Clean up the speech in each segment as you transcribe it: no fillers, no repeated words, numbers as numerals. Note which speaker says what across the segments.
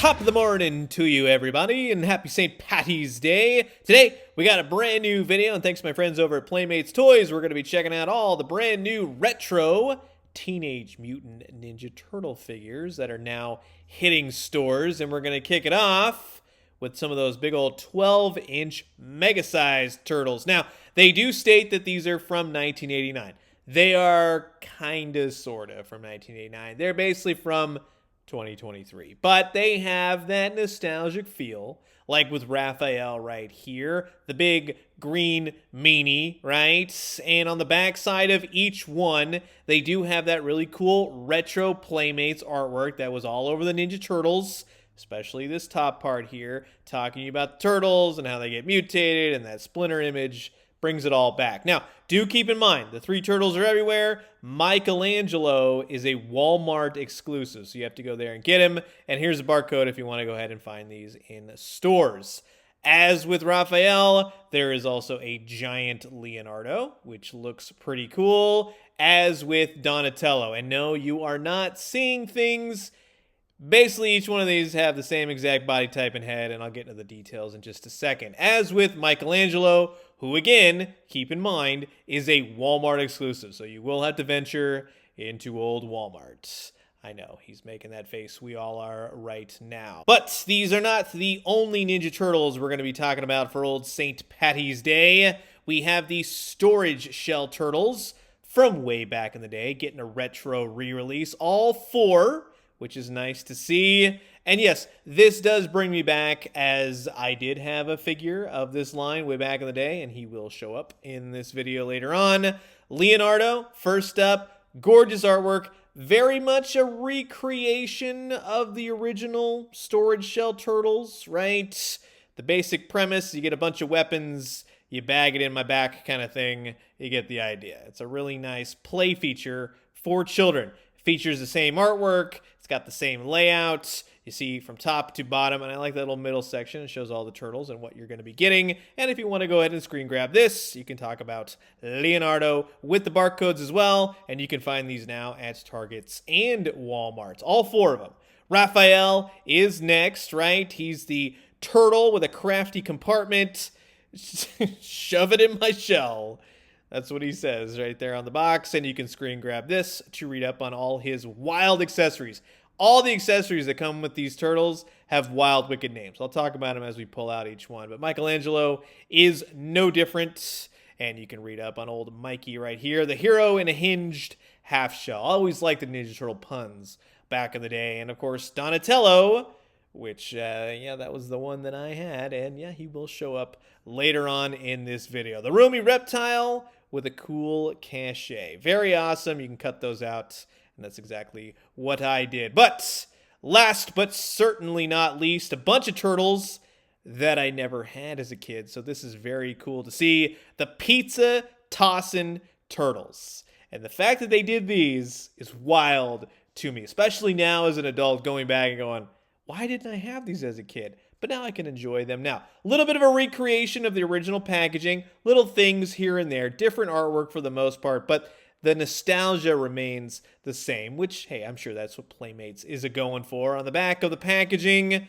Speaker 1: Top of the morning to you, everybody, and happy St. Paddy's Day. Today, we got a brand new video, and thanks to my friends over at Playmates Toys, we're going to be checking out all the brand new retro Teenage Mutant Ninja Turtle figures that are now hitting stores, and we're going to kick it off with some of those big old 12-inch mega-sized turtles. Now, they do state that these are from 1989. They are kinda, sorta from 1989. They're basically from 2023, but they have that nostalgic feel, like with Raphael right here, the big green meanie, right? And on the back side of each one, they do have that really cool retro Playmates artwork that was all over the Ninja Turtles, especially this top part here, talking about the turtles and how they get mutated, and that Splinter image brings it all back. Now, do keep in mind, the three turtles are everywhere. Michelangelo is a Walmart exclusive, so you have to go there and get him. And here's a barcode if you want to go ahead and find these in stores. As with Raphael, there is also a giant Leonardo, which looks pretty cool, as with Donatello. And no, you are not seeing things. Basically, each one of these have the same exact body type and head, and I'll get into the details in just a second. As with Michelangelo, who again, keep in mind, is a Walmart exclusive, so you will have to venture into old Walmart. I know, he's making that face. We all are right now. But these are not the only Ninja Turtles we're going to be talking about for old St. Paddy's Day. We have the Storage Shell Turtles from way back in the day, getting a retro re-release. All four, which is nice to see. And yes, this does bring me back, as I did have a figure of this line way back in the day, and he will show up in this video later on. Leonardo, first up, gorgeous artwork, very much a recreation of the original Storage Shell Turtles, right? The basic premise, you get a bunch of weapons, you bag it in my back kind of thing, you get the idea. It's a really nice play feature for children. Features the same artwork, it's got the same layout, you see from top to bottom, and I like that little middle section. It shows all the turtles and what you're going to be getting. And if you want to go ahead and screen grab this, you can talk about Leonardo with the barcodes as well, and you can find these now at Targets and Walmarts, all four of them. Raphael is next, right? He's the turtle with a crafty compartment. Shove it in my shell. That's what he says right there on the box, and you can screen grab this to read up on all his wild accessories. All the accessories that come with these turtles have wild, wicked names. I'll talk about them as we pull out each one, but Michelangelo is no different, and you can read up on old Mikey right here, the hero in a hinged half shell. I always liked the Ninja Turtle puns back in the day, and of course Donatello, which, yeah, that was the one that I had, and yeah, he will show up later on in this video. The roomy reptile with a cool cachet. Very awesome. You can cut those out, and that's exactly what I did. But last but certainly not least, a bunch of turtles that I never had as a kid, so this is very cool to see. The pizza tossin' turtles. And the fact that they did these is wild to me, especially now as an adult going back and going, why didn't I have these as a kid? But now I can enjoy them now. A little bit of a recreation of the original packaging, little things here and there, different artwork for the most part, but the nostalgia remains the same, which, hey, I'm sure that's what Playmates is a-going for. On the back of the packaging,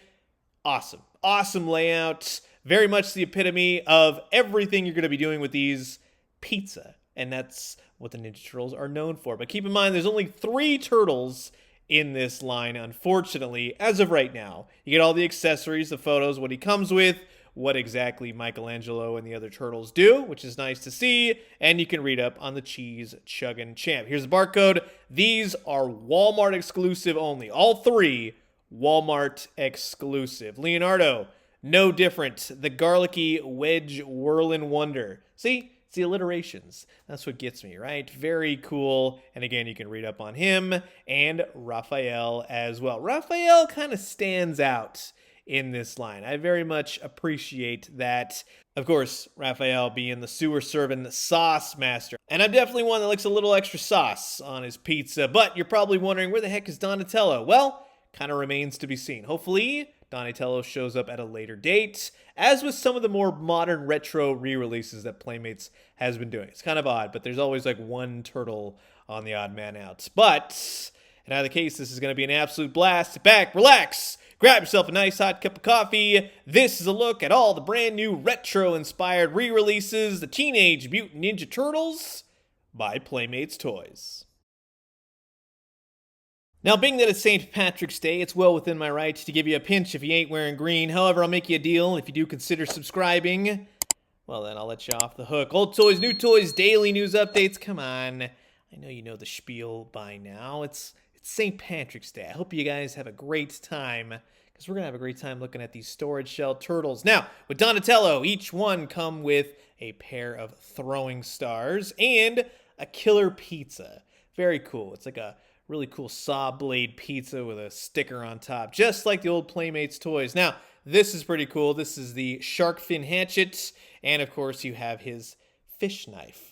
Speaker 1: awesome. Awesome layout. Very much the epitome of everything you're going to be doing with these, pizza. And that's what the Ninja Turtles are known for. But keep in mind, there's only 3 turtles in this line, unfortunately, as of right now. You get all the accessories, the photos, what he comes with, what exactly Michelangelo and the other turtles do, which is nice to see, and you can read up on the Cheese Chuggin' Champ. Here's the barcode. These are Walmart exclusive only. All 3 Walmart exclusive. Leonardo, no different. The garlicky wedge whirlin' wonder. See? It's the alliterations. That's what gets me, right? Very cool. And again, you can read up on him and Raphael as well. Raphael kind of stands out in this line. I very much appreciate that. Of course, Raphael being the sewer serving sauce master. And I'm definitely one that likes a little extra sauce on his pizza. But you're probably wondering, where the heck is Donatello? Well, kind of remains to be seen. Hopefully, Donatello shows up at a later date, as with some of the more modern retro re-releases that Playmates has been doing. It's kind of odd, but there's always like one turtle on the odd man out. But in either case, this is going to be an absolute blast. Sit back, relax, Grab yourself a nice hot cup of coffee. This is a look at all the brand new retro-inspired re-releases, the Teenage Mutant Ninja Turtles by Playmates Toys. Now, being that it's St. Patrick's Day, it's well within my right to give you a pinch if you ain't wearing green. However, I'll make you a deal if you do consider subscribing. Well, then I'll let you off the hook. Old toys, new toys, daily news updates. Come on. I know you know the spiel by now. It's St. Patrick's Day. I hope you guys have a great time, because we're going to have a great time looking at these storage shell turtles. Now, with Donatello, each one come with a pair of throwing stars and a killer pizza. Very cool. It's like a really cool saw blade pizza with a sticker on top, just like the old Playmates toys. Now, this is pretty cool. This is the shark fin hatchet, and of course you have his fish knife.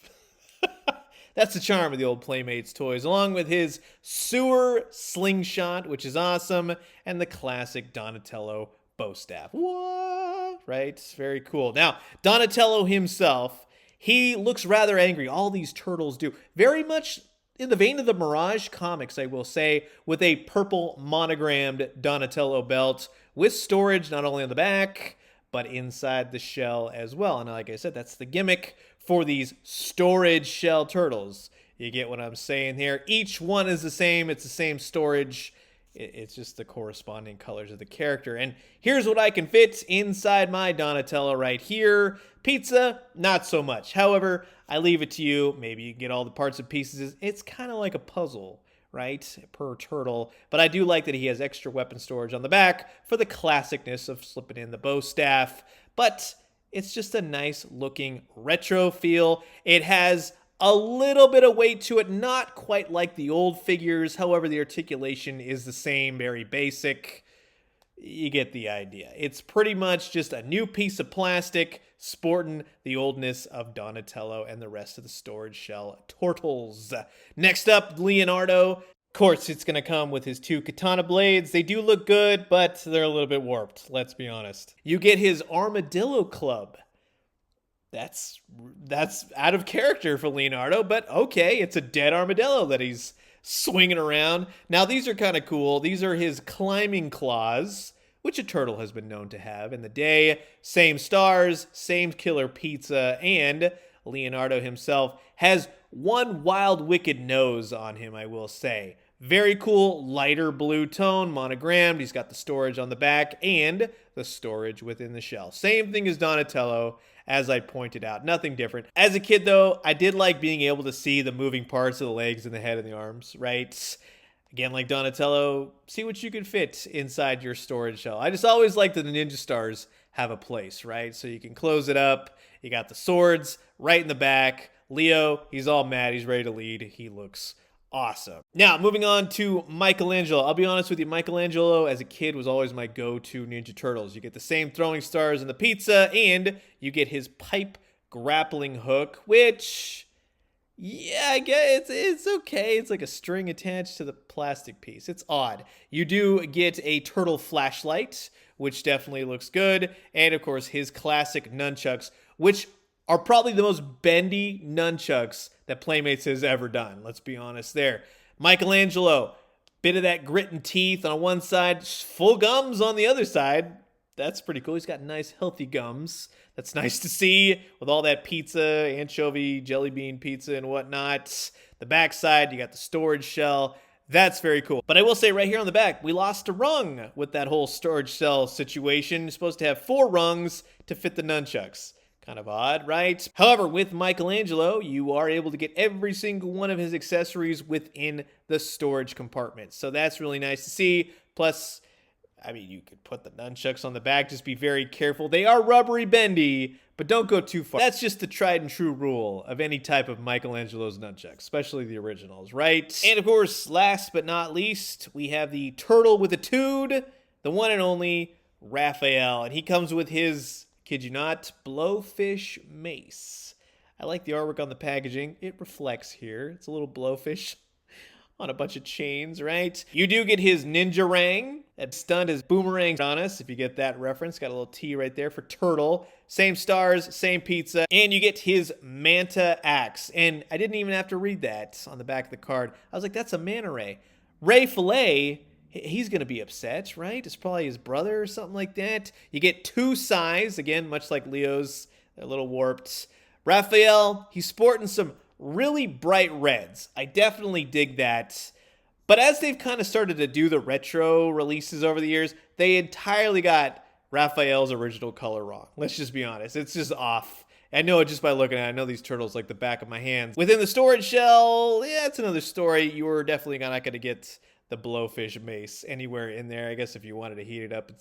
Speaker 1: That's the charm of the old Playmates toys, along with his sewer slingshot, which is awesome, and the classic Donatello bow staff. What? Right? Very cool. Now, Donatello himself, he looks rather angry. All these turtles do. Very much in the vein of the Mirage comics, I will say, with a purple monogrammed Donatello belt with storage not only on the back, but inside the shell as well. And like I said, that's the gimmick for these storage shell turtles. You get what I'm saying here. Each one is the same. It's the same storage. It's just the corresponding colors of the character. And here's what I can fit inside my Donatello right here. Pizza, not so much. However, I leave it to you. Maybe you can get all the parts and pieces. It's kind of like a puzzle, right, per turtle. But I do like that he has extra weapon storage on the back for the classicness of slipping in the bow staff. But it's just a nice looking retro feel. It has a little bit of weight to it, not quite like the old figures. However, the articulation is the same, very basic. You get the idea. It's pretty much just a new piece of plastic sporting the oldness of Donatello and the rest of the storage shell turtles. Next up, Leonardo. Of course, it's going to come with his two katana blades. They do look good, but they're a little bit warped, let's be honest. You get his armadillo club. That's out of character for Leonardo, but okay, it's a dead armadillo that he's swinging around. Now, these are kind of cool. These are his climbing claws, which a turtle has been known to have in the day. Same stars, same killer pizza, and Leonardo himself has one wild, wicked nose on him, I will say. Very cool, lighter blue tone, monogrammed. He's got the storage on the back and the storage within the shell. Same thing as Donatello, as I pointed out. Nothing different. As a kid, though, I did like being able to see the moving parts of the legs and the head and the arms, right? Again, like Donatello, see what you can fit inside your storage shell. I just always like that the Ninja Stars have a place, right? So you can close it up. You got the swords right in the back. Leo, he's all mad. He's ready to lead. He looks awesome. Now, moving on to Michelangelo. I'll be honest with you, Michelangelo as a kid was always my go-to Ninja Turtles. You get the same throwing stars in the pizza, and you get his pipe grappling hook, which, yeah, I guess it's okay. It's like a string attached to the plastic piece. It's odd. You do get a turtle flashlight, which definitely looks good, and of course his classic nunchucks, which are probably the most bendy nunchucks that Playmates has ever done. Let's be honest there. Michelangelo, bit of that grit and teeth on one side, full gums on the other side. That's pretty cool. He's got nice, healthy gums. That's nice to see with all that pizza, anchovy, jelly bean pizza and whatnot. The backside, you got the storage shell. That's very cool. But I will say right here on the back, we lost a rung with that whole storage shell situation. You're supposed to have 4 rungs to fit the nunchucks. Kind of odd, right? However, with Michelangelo, you are able to get every single one of his accessories within the storage compartment. So that's really nice to see. Plus, I mean, you could put the nunchucks on the back. Just be very careful. They are rubbery bendy, but don't go too far. That's just the tried and true rule of any type of Michelangelo's nunchucks, especially the originals, right? And of course, last but not least, we have the turtle with a tood, the one and only Raphael. And he comes with his, kid you not, blowfish mace. I like the artwork on the packaging. It reflects here. It's a little blowfish on a bunch of chains, right? You do get his ninja rang. That stunned his boomerang on us, if you get that reference. Got a little T right there for turtle. Same stars, same pizza. And you get his manta axe. And I didn't even have to read that on the back of the card. I was like, that's a manta ray. Ray Fillet he's going to be upset, right? It's probably his brother or something like that. You get 2 size, again, much like Leo's, a little warped. Raphael, he's sporting some really bright reds. I definitely dig that. But as they've kind of started to do the retro releases over the years, they entirely got Raphael's original color wrong. Let's just be honest. It's just off. I know it just by looking at it. I know these turtles like the back of my hands. Within the storage shell, yeah, it's another story. You were definitely not going to get the blowfish mace anywhere in there. I guess if you wanted to heat it up,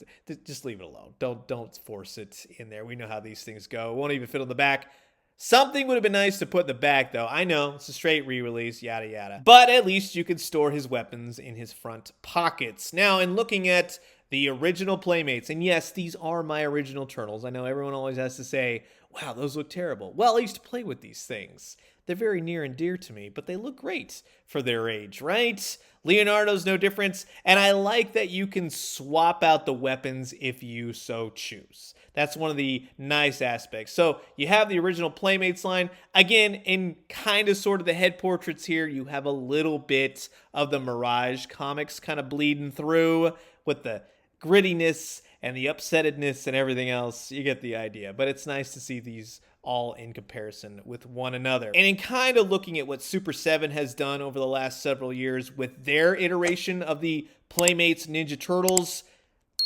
Speaker 1: just leave it alone. Don't force it in there. We know how these things go. It won't even fit on the back. Something would have been nice to put in the back, though. I know, it's a straight re-release, yada yada. But at least you could store his weapons in his front pockets. Now, in looking at the original Playmates, and yes, these are my original turtles. I know everyone always has to say, wow, those look terrible. Well, I used to play with these things. They're very near and dear to me, but they look great for their age, right? Leonardo's no difference, and I like that you can swap out the weapons if you so choose. That's one of the nice aspects. So you have the original Playmates line. Again, in kind of sort of the head portraits here, you have a little bit of the Mirage comics kind of bleeding through with the grittiness and the upsettedness and everything else. You get the idea. But it's nice to see these all in comparison with one another. And in kind of looking at what Super 7 has done over the last several years with their iteration of the Playmates Ninja Turtles,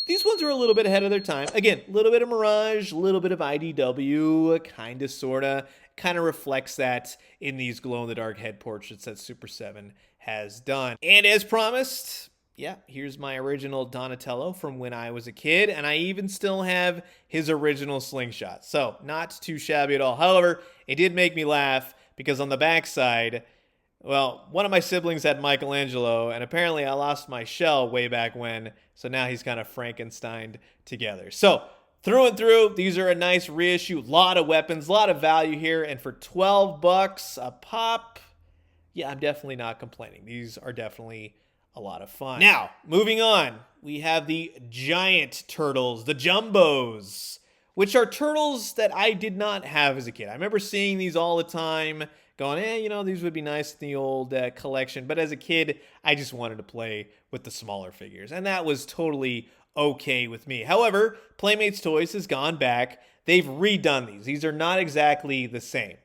Speaker 1: these ones are a little bit ahead of their time. Again, a little bit of Mirage, a little bit of IDW, kind of, sort of reflects that in these glow-in-the-dark head portraits that Super 7 has done. And as promised, yeah, here's my original Donatello from when I was a kid, and I even still have his original slingshot. So, not too shabby at all. However, it did make me laugh because on the backside, well, one of my siblings had Michelangelo, and apparently I lost my shell way back when, so now he's kind of Frankensteined together. So, through and through, these are a nice reissue. Lot of weapons, a lot of value here, and for 12 bucks a pop, yeah, I'm definitely not complaining. These are definitely a lot of fun. Now, moving on, we have the giant turtles, the jumbos, which are turtles that I did not have as a kid. I remember seeing these all the time, going, you know, these would be nice in the old collection. But as a kid, I just wanted to play with the smaller figures. And that was totally okay with me. However, Playmates Toys has gone back. They've redone these. These are not exactly the same.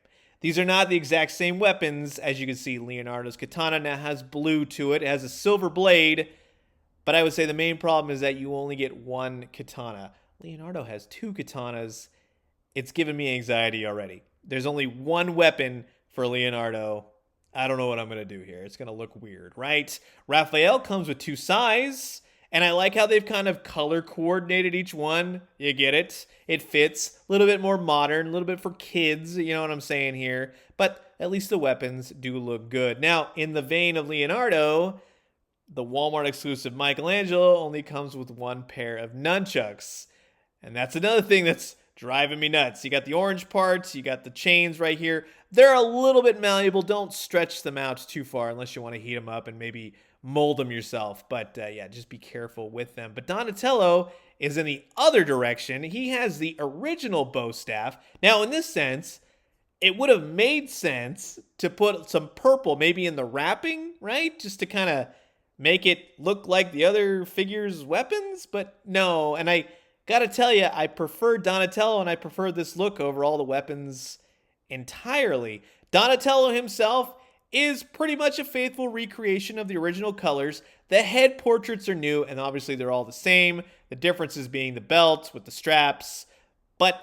Speaker 1: These are not the exact same weapons. As you can see, Leonardo's katana now has blue to it. It has a silver blade. But I would say the main problem is that you only get one katana. Leonardo has 2 katanas. It's given me anxiety already. There's only one weapon for Leonardo. I don't know what I'm going to do here. It's going to look weird, right? Raphael comes with 2 size, and I like how they've kind of color coordinated each one. You get it? It fits. A little bit more modern, a little bit for kids, you know what I'm saying here. But at least the weapons do look good. Now, in the vein of Leonardo, the Walmart exclusive Michelangelo only comes with 1 pair of nunchucks. And that's another thing that's driving me nuts. You got the orange parts, you got the chains right here. They're a little bit malleable. Don't stretch them out too far unless you want to heat them up and maybe mold them yourself. But yeah, just be careful with them. But Donatello is in the other direction. He has the original bow staff. Now, in this sense, it would have made sense to put some purple maybe in the wrapping, right? Just to kind of make it look like the other figures' weapons. But no, and I gotta tell you, I prefer Donatello and I prefer this look over all the weapons entirely. Donatello himself is pretty much a faithful recreation of the original colors. The head portraits are new, and obviously they're all the same. The differences being the belts with the straps. But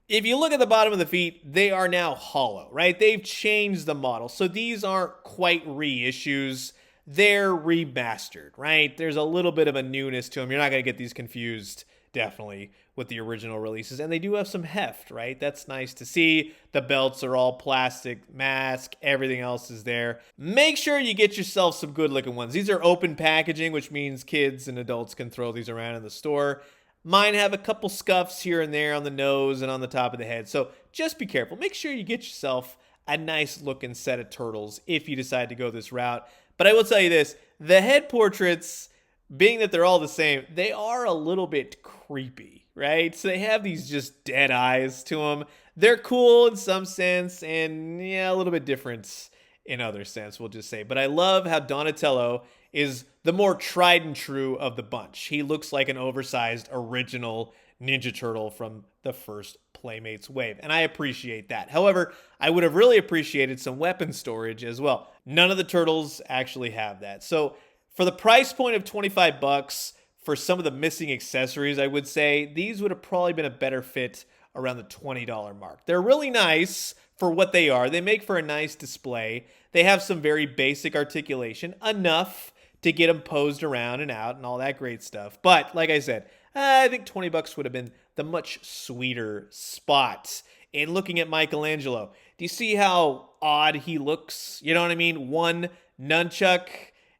Speaker 1: if you look at the bottom of the feet, they are now hollow, right? They've changed the model. So these aren't quite reissues. They're remastered, right? There's a little bit of a newness to them. You're not going to get these confused, definitely, with the original releases. And they do have some heft, right? That's nice to see. The belts are all plastic, mask, everything else is there. Make sure you get yourself some good looking ones. These are open packaging, which means kids and adults can throw these around in the store. Mine have a couple scuffs here and there on the nose and on the top of the head. So just be careful. Make sure you get yourself a nice looking set of turtles if you decide to go this route. But I will tell you this, the head portraits, being that they're all the same, they are a little bit creepy, right? So they have these just dead eyes to them. They're cool in some sense, and yeah, a little bit different in other sense, we'll just say. But I love how Donatello is the the more tried and true of the bunch. He looks like an oversized original Ninja Turtle from the first Playmates wave, and I appreciate that. However, I would have really appreciated some weapon storage as well. None of the turtles actually have that. So for the price point of 25 bucks, for some of the missing accessories, I would say these would have probably been a better fit around the $20 mark. They're really nice for what they are. They make for a nice display. They have some very basic articulation, enough to get them posed around and out and all that great stuff. But like I said, I think 20 bucks would have been the much sweeter spot. And looking at Michelangelo, do you see how odd he looks? You know what I mean? One nunchuck,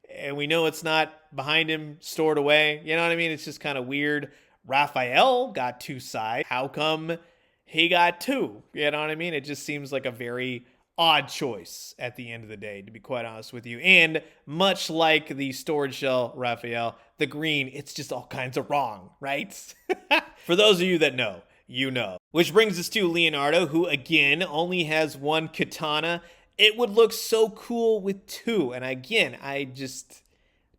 Speaker 1: and we know it's not behind him stored away. You know what I mean? It's just kind of weird. Raphael got two sides. How come he got two? You know what I mean? It just seems like a very odd choice at the end of the day, to be quite honest with you. And much like the storage shell Raphael, the green, it's just all kinds of wrong, right? For those of you that know, you know. Which brings us to Leonardo, who again only has one katana. It would look so cool with two. And again, I just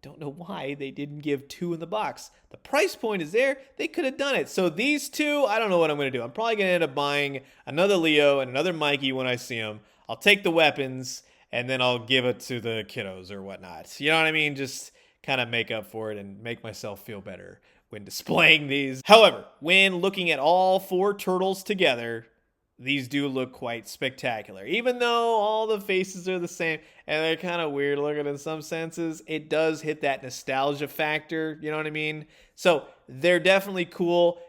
Speaker 1: don't know why they didn't give two in the box. The price point is there. They could have done it. So these two, I don't know what I'm going to do. I'm probably going to end up buying another Leo and another Mikey when I see them. I'll take the weapons, and then I'll give it to the kiddos or whatnot. You know what I mean? Just kind of make up for it and make myself feel better when displaying these. However, when looking at all four turtles together, these do look quite spectacular. Even though all the faces are the same and they're kind of weird looking in some senses, it does hit that nostalgia factor, you know what I mean? So they're definitely cool.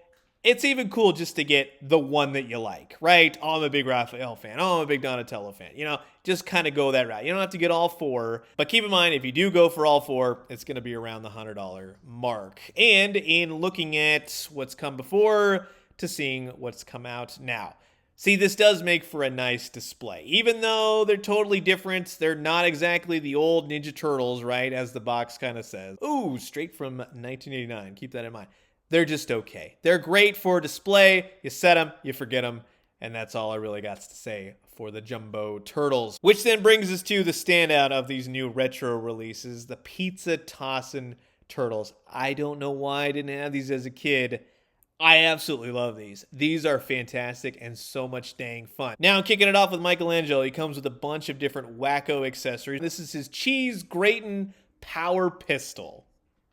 Speaker 1: It's even cool just to get the one that you like, right? Oh, I'm a big Raphael fan. Oh, I'm a big Donatello fan. You know, just kind of go that route. You don't have to get all four. But keep in mind, if you do go for all four, it's going to be around the $100 mark. And in looking at what's come before to seeing what's come out now, see, this does make for a nice display. Even though they're totally different, they're not exactly the old Ninja Turtles, right? As the box kind of says. Ooh, straight from 1989. Keep that in mind. They're just okay. They're great for display. You set them, you forget them, and that's all I really got to say for the Jumbo Turtles. Which then brings us to the standout of these new retro releases, the Pizza Tossin' Turtles. I don't know why I didn't have these as a kid. I absolutely love these. These are fantastic and so much dang fun. Now, kicking it off with Michelangelo, he comes with a bunch of different wacko accessories. This is his cheese grating power pistol.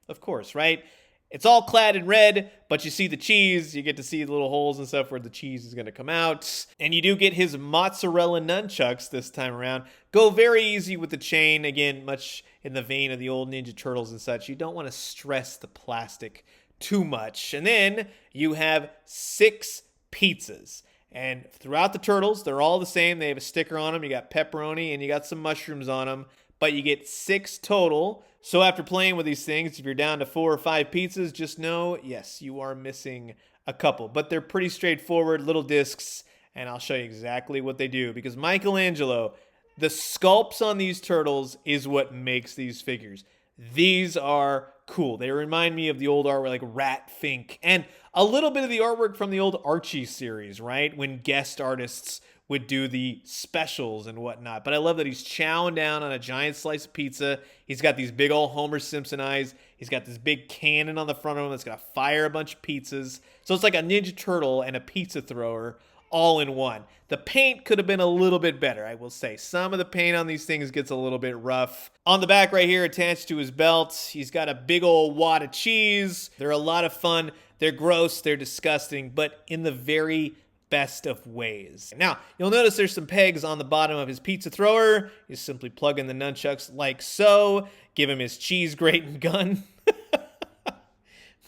Speaker 1: Of course, right? It's all clad in red, but you see the cheese. You get to see the little holes and stuff where the cheese is going to come out. And you do get his mozzarella nunchucks this time around. Go very easy with the chain. Again, much in the vein of the old Ninja Turtles and such. You don't want to stress the plastic too much. And then you have 6 pizzas. And throughout the Turtles, they're all the same. They have a sticker on them. You got pepperoni and you got some mushrooms on them. But you get 6 total. So after playing with these things, if you're down to 4 or 5 pizzas, just know, yes, you are missing a couple. But they're pretty straightforward little discs, and I'll show you exactly what they do. Because Michelangelo, the sculpts on these turtles is what makes these figures. These are cool. They remind me of the old artwork like Rat Fink, and a little bit of the artwork from the old Archie series, right? When guest artists would do the specials and whatnot. But I love that he's chowing down on a giant slice of pizza. He's got these big old Homer Simpson eyes. He's got this big cannon on the front of him that's going to fire a bunch of pizzas. So it's like a Ninja Turtle and a pizza thrower all in one. The paint could have been a little bit better, I will say. Some of the paint on these things gets a little bit rough. On the back right here, attached to his belt, he's got a big old wad of cheese. They're a lot of fun. They're gross. They're disgusting, but in the very best of ways. Now, you'll notice there's some pegs on the bottom of his pizza thrower. You simply plug in the nunchucks like so. Give him his cheese grating gun,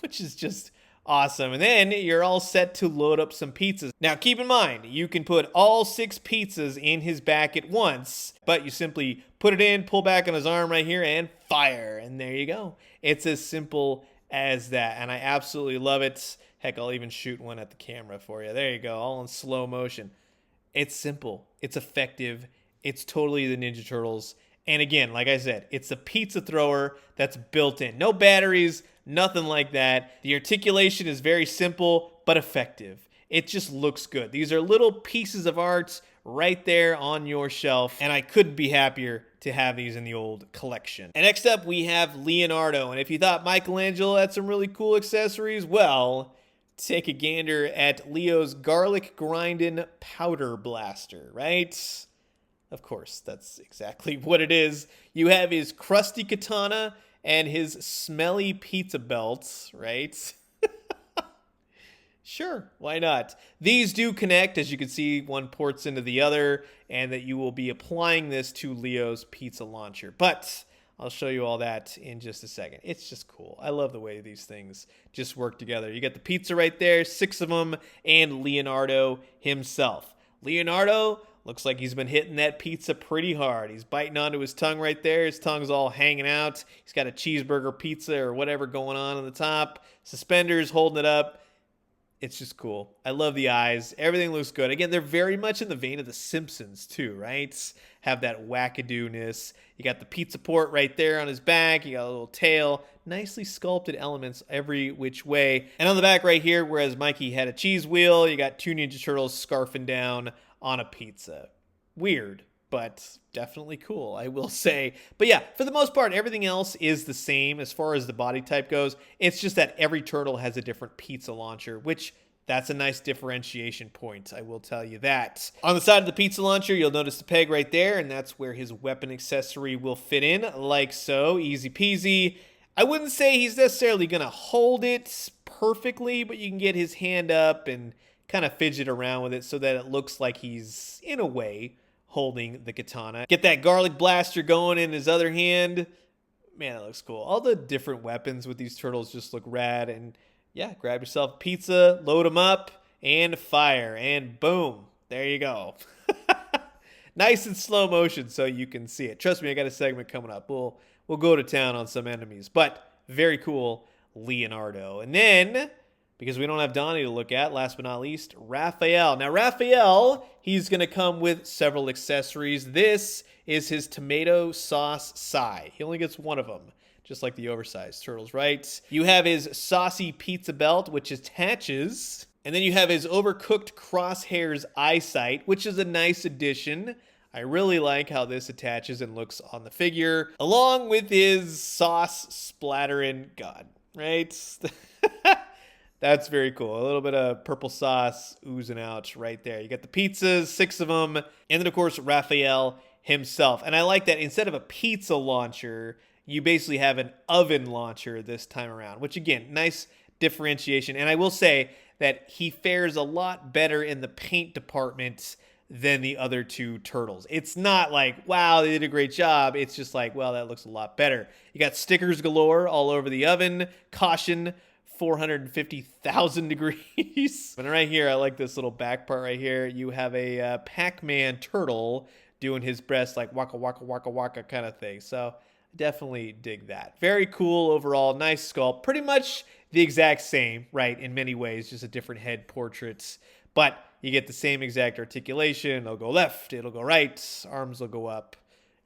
Speaker 1: which is just awesome. And then you're all set to load up some pizzas. Now, keep in mind, you can put all 6 pizzas in his back at once, but you simply put it in, pull back on his arm right here, and fire. And there you go. It's as simple as that, and I absolutely love it. Heck, I'll even shoot one at the camera for you. There you go, all in slow motion. It's simple. It's effective. It's totally the Ninja Turtles. And again, like I said, it's a pizza thrower that's built in. No batteries, nothing like that. The articulation is very simple, but effective. It just looks good. These are little pieces of art right there on your shelf, and I couldn't be happier to have these in the old collection. And next up, we have Leonardo, and if you thought Michelangelo had some really cool accessories, well, take a gander at Leo's garlic grindin' powder blaster, right? Of course, that's exactly what it is. You have his crusty katana and his smelly pizza belt, right? Sure, why not? These do connect, as you can see, one ports into the other, and that you will be applying this to Leo's pizza launcher. But I'll show you all that in just a second. It's just cool. I love the way these things just work together. You got the pizza right there, 6 of them, and Leonardo himself. Leonardo looks like he's been hitting that pizza pretty hard. He's biting onto his tongue right there. His tongue's all hanging out. He's got a cheeseburger pizza or whatever going on the top. Suspenders holding it up. It's just cool. I love the eyes. Everything looks good. Again, they're very much in the vein of The Simpsons too, right? Have that wackadoo-ness. You got the pizza port right there on his back. You got a little tail. Nicely sculpted elements every which way. And on the back right here, whereas Mikey had a cheese wheel, you got 2 Ninja Turtles scarfing down on a pizza. Weird, but definitely cool, I will say. But yeah, for the most part, everything else is the same as far as the body type goes. It's just that every turtle has a different pizza launcher, which that's a nice differentiation point, I will tell you that. On the side of the pizza launcher, you'll notice the peg right there, and that's where his weapon accessory will fit in, like so. Easy peasy. I wouldn't say he's necessarily going to hold it perfectly, but you can get his hand up and kind of fidget around with it so that it looks like he's, in a way, holding the katana. Get that garlic blaster going in his other hand. Man, that looks cool. All the different weapons with these turtles just look rad. And yeah, grab yourself a pizza, load them up, and fire. And boom, there you go. Nice and slow motion so you can see it. Trust me, I got a segment coming up. We'll go to town on some enemies. But very cool, Leonardo. And then, because we don't have Donnie to look at, last but not least, Raphael. Now, Raphael, he's going to come with several accessories. This is his tomato sauce sai. He only gets one of them, just like the oversized turtles, right? You have his saucy pizza belt, which attaches. And then you have his overcooked crosshairs eyesight, which is a nice addition. I really like how this attaches and looks on the figure, along with his sauce splattering gun, right? That's very cool. A little bit of purple sauce oozing out right there. You got the pizzas, 6 of them, and then, of course, Raphael himself. And I like that instead of a pizza launcher, you basically have an oven launcher this time around, which, again, nice differentiation. And I will say that he fares a lot better in the paint department than the other 2 turtles. It's not like, wow, they did a great job. It's just like, well, that looks a lot better. You got stickers galore all over the oven. Caution, 450,000 degrees. And right here, I like this little back part right here. You have a Pac-Man turtle doing his breast like waka waka waka waka kind of thing. So definitely dig that. Very cool overall. Nice sculpt. Pretty much the exact same, right, in many ways, just a different head portraits. But you get the same exact articulation. It'll go left, it'll go right, arms will go up.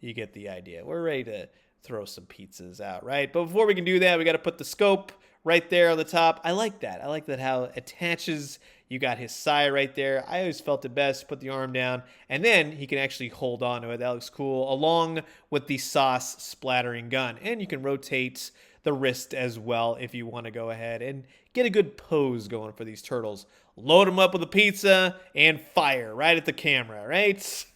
Speaker 1: You get the idea. We're ready to throw some pizzas out, right? But before we can do that, we got to put the scope right there on the top. I like that. I like that how it attaches. You got his sai right there. I always felt it best. Put the arm down, and then he can actually hold on to it. That looks cool, along with the sauce splattering gun. And you can rotate the wrist as well if you want to go ahead and get a good pose going for these turtles. Load them up with a pizza and fire right at the camera, right?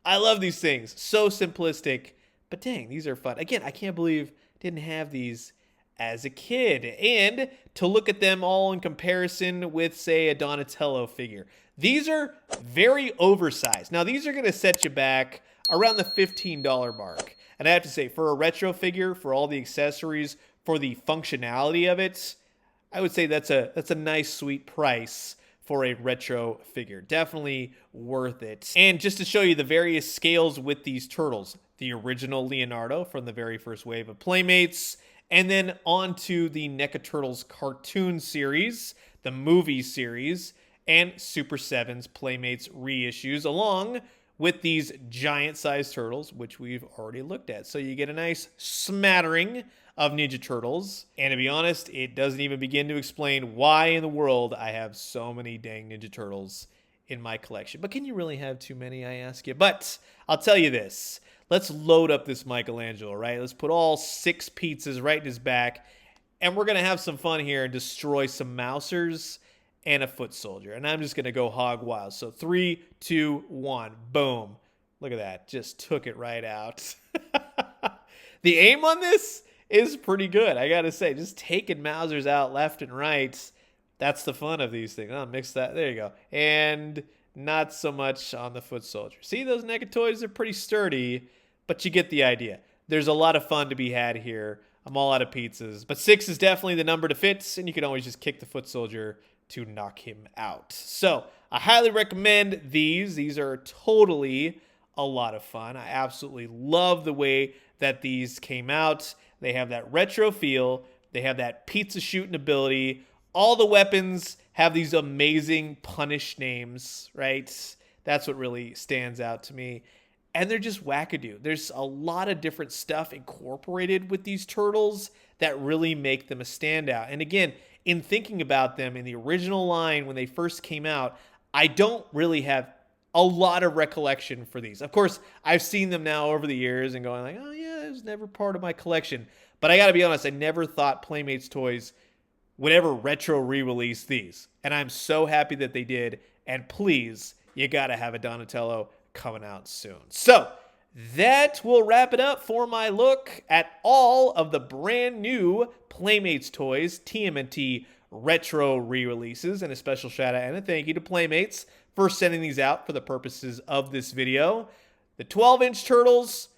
Speaker 1: I love these things. So simplistic, but dang, these are fun. Again, I can't believe I didn't have these as a kid. And to look at them all in comparison with, say, a Donatello figure. These are very oversized. Now, these are going to set you back around the $15 mark. And I have to say, for a retro figure, for all the accessories, for the functionality of it, I would say that's a nice, sweet price for a retro figure. Definitely worth it. And just to show you the various scales with these turtles, the original Leonardo from the very first wave of Playmates, and then on to the NECA Turtles cartoon series, the movie series, and Super 7's Playmates reissues, along with these giant-sized turtles, which we've already looked at. So you get a nice smattering of Ninja Turtles. And to be honest, it doesn't even begin to explain why in the world I have so many dang Ninja Turtles in my collection. But can you really have too many, I ask you? But I'll tell you this. Let's load up this Michelangelo, right? Let's put all 6 pizzas right in his back. And we're going to have some fun here and destroy some mousers and a foot soldier. And I'm just going to go hog wild. So 3, 2, 1. Boom. Look at that. Just took it right out. The aim on this is pretty good, I got to say. Just taking mousers out left and right. That's the fun of these things. I'll mix that. There you go. And not so much on the foot soldier. See, those NECA toys are pretty sturdy, but you get the idea. There's a lot of fun to be had here. I'm all out of pizzas, but 6 is definitely the number to fit, and you can always just kick the foot soldier to knock him out. So I highly recommend these. These are totally a lot of fun. I absolutely love the way that these came out. They have that retro feel. They have that pizza shooting ability. All the weapons have these amazing punish names, right? That's what really stands out to me. And they're just wackadoo. There's a lot of different stuff incorporated with these turtles that really make them a standout. And again, in thinking about them in the original line when they first came out, I don't really have a lot of recollection for these. Of course, I've seen them now over the years and going like, oh yeah, it was never part of my collection. But I gotta be honest, I never thought Playmates Toys would ever retro re-release these. And I'm so happy that they did. And please, you gotta have a Donatello coming out soon. So that will wrap it up for my look at all of the brand new Playmates Toys TMNT retro re-releases, and a special shout out and a thank you to Playmates for sending these out for the purposes of this video. The 12-inch turtles,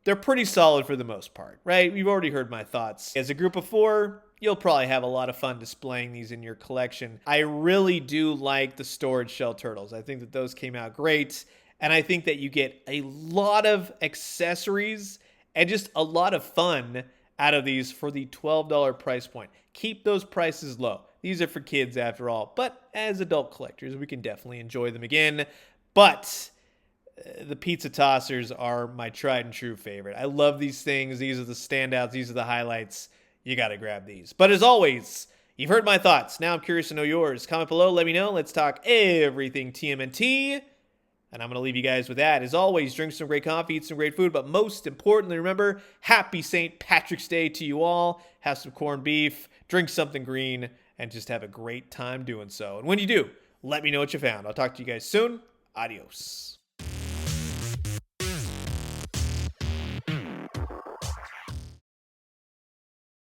Speaker 1: they're pretty solid for the most part, right? You've already heard my thoughts. As a group of 4, you'll probably have a lot of fun displaying these in your collection. I really do like the storage shell turtles. I think that those came out great. And I think that you get a lot of accessories and just a lot of fun out of these for the $12 price point. Keep those prices low. These are for kids after all. But as adult collectors, we can definitely enjoy them again. But the pizza tossers are my tried and true favorite. I love these things. These are the standouts. These are the highlights. You got to grab these. But as always, you've heard my thoughts. Now I'm curious to know yours. Comment below. Let me know. Let's talk everything TMNT. And I'm going to leave you guys with that. As always, drink some great coffee, eat some great food, but most importantly, remember, happy St. Patrick's Day to you all. Have some corned beef, drink something green, and just have a great time doing so. And when you do, let me know what you found. I'll talk to you guys soon. Adios.